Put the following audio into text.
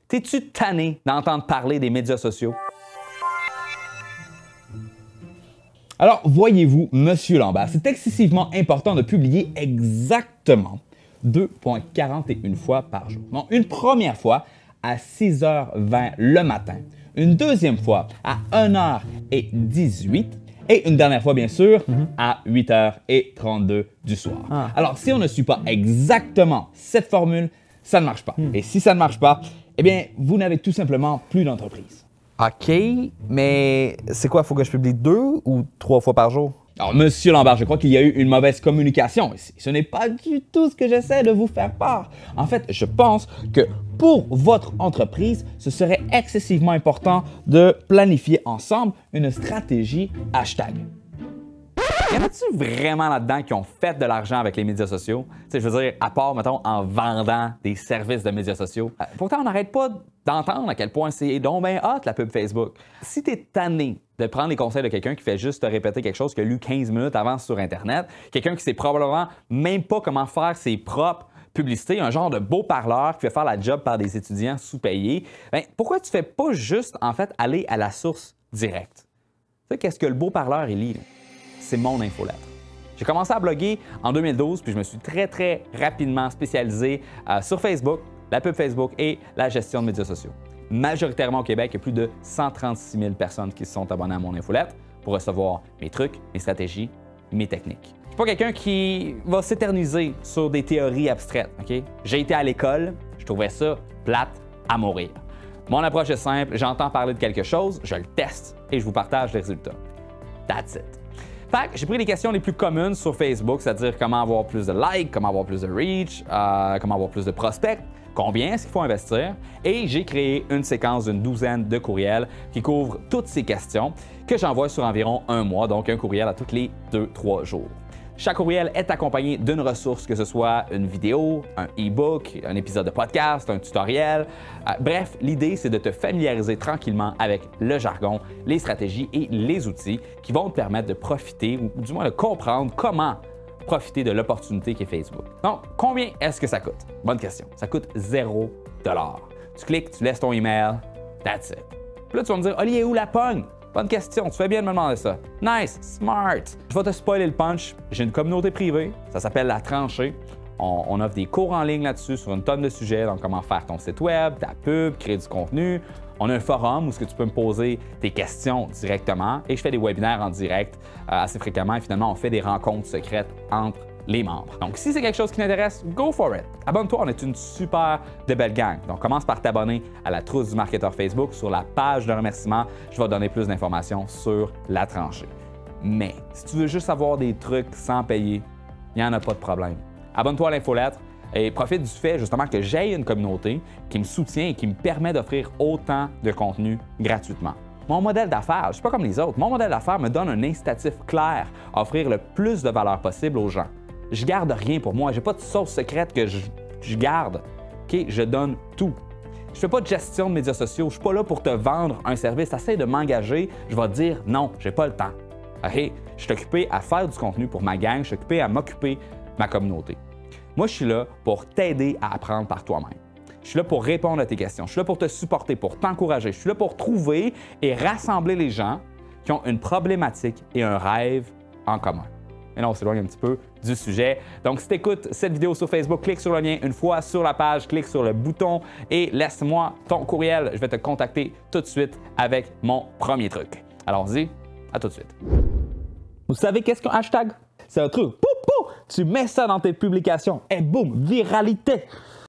T'es-tu tanné d'entendre parler des médias sociaux? Alors, voyez-vous, Monsieur Lambert, c'est excessivement important de publier exactement 2,41 fois par jour. Donc, une première fois à 6h20 le matin, une deuxième fois à 1h18 et une dernière fois, bien sûr, à 8h32 du soir. Alors, si on ne suit pas exactement cette formule, ça ne marche pas. Et si ça ne marche pas, eh bien, vous n'avez tout simplement plus d'entreprise. OK, mais c'est quoi? Il faut que je publie 2 ou 3 fois par jour? Alors, Monsieur Lambert, je crois qu'il y a eu une mauvaise communication ici. Ce n'est pas du tout ce que j'essaie de vous faire part. En fait, je pense que pour votre entreprise, ce serait excessivement important de planifier ensemble une stratégie hashtag. Y en a-tu vraiment là-dedans qui ont fait de l'argent avec les médias sociaux? Tu sais, je veux dire, à part, mettons, en vendant des services de médias sociaux. Pourtant, on n'arrête pas d'entendre à quel point c'est donc bien hot la pub Facebook. Si tu es tanné de prendre les conseils de quelqu'un qui fait juste te répéter quelque chose qu'il a lu 15 minutes avant sur Internet, quelqu'un qui sait probablement même pas comment faire ses propres publicités, un genre de beau parleur qui fait faire la job par des étudiants sous-payés, bien, pourquoi tu fais pas juste, en fait, aller à la source directe? Tu sais, qu'est-ce que le beau parleur, il lit? Là? C'est mon infolettre. J'ai commencé à bloguer en 2012, puis je me suis très rapidement spécialisé sur Facebook, la pub Facebook et la gestion de médias sociaux. Majoritairement au Québec, il y a plus de 136 000 personnes qui se sont abonnées à mon infolettre pour recevoir mes trucs, mes stratégies, mes techniques. Je suis pas quelqu'un qui va s'éterniser sur des théories abstraites. OK? J'ai été à l'école, je trouvais ça plate à mourir. Mon approche est simple, j'entends parler de quelque chose, je le teste et je vous partage les résultats. That's it. Fait que j'ai pris les questions les plus communes sur Facebook, c'est-à-dire comment avoir plus de likes, comment avoir plus de reach, comment avoir plus de prospects, combien est-ce qu'il faut investir, et j'ai créé une séquence d'une douzaine de courriels qui couvrent toutes ces questions que j'envoie sur environ un mois, donc un courriel à tous les 2-3 jours. Chaque courriel est accompagné d'une ressource, que ce soit une vidéo, un e-book, un épisode de podcast, un tutoriel. Bref, l'idée, c'est de te familiariser tranquillement avec le jargon, les stratégies et les outils qui vont te permettre de profiter, ou du moins de comprendre comment profiter de l'opportunité qu'est Facebook. Donc, combien est-ce que ça coûte? Bonne question. Ça coûte 0 $. Tu cliques, tu laisses ton email, that's it. Puis là, tu vas me dire, Olivier, où la pogne? Bonne question, tu fais bien de me demander ça. Nice, smart. Je vais te spoiler le punch. J'ai une communauté privée, ça s'appelle La Tranchée. On offre des cours en ligne là-dessus sur une tonne de sujets, donc comment faire ton site web, ta pub, créer du contenu. On a un forum où tu peux me poser tes questions directement et je fais des webinaires en direct assez fréquemment et finalement on fait des rencontres secrètes entre les membres. Donc, si c'est quelque chose qui t'intéresse, go for it! Abonne-toi, on est une super de belle gang. Donc, commence par t'abonner à la trousse du marketeur Facebook. Sur la page de remerciement, je vais te donner plus d'informations sur La Tranchée. Mais, si tu veux juste avoir des trucs sans payer, il n'y en a pas de problème. Abonne-toi à l'infolettre et profite du fait justement que j'ai une communauté qui me soutient et qui me permet d'offrir autant de contenu gratuitement. Mon modèle d'affaires, je ne suis pas comme les autres, mon modèle d'affaires me donne un incitatif clair à offrir le plus de valeur possible aux gens. Je garde rien pour moi. J'ai pas de sauce secrète que je garde. OK? Je donne tout. Je fais pas de gestion de médias sociaux. Je suis pas là pour te vendre un service. Essaye de m'engager. Je vais te dire non, j'ai pas le temps. OK? Je suis occupé à faire du contenu pour ma gang. Je suis occupé à m'occuper de ma communauté. Moi, je suis là pour t'aider à apprendre par toi-même. Je suis là pour répondre à tes questions. Je suis là pour te supporter, pour t'encourager. Je suis là pour trouver et rassembler les gens qui ont une problématique et un rêve en commun. Et là, on s'éloigne un petit peu du sujet. Donc, si tu écoutes cette vidéo sur Facebook, clique sur le lien. Une fois sur la page, clique sur le bouton et laisse-moi ton courriel. Je vais te contacter tout de suite avec mon premier truc. Allons-y, à tout de suite. Vous savez qu'est-ce qu'un hashtag? C'est un truc, tu mets ça dans tes publications et boum, viralité!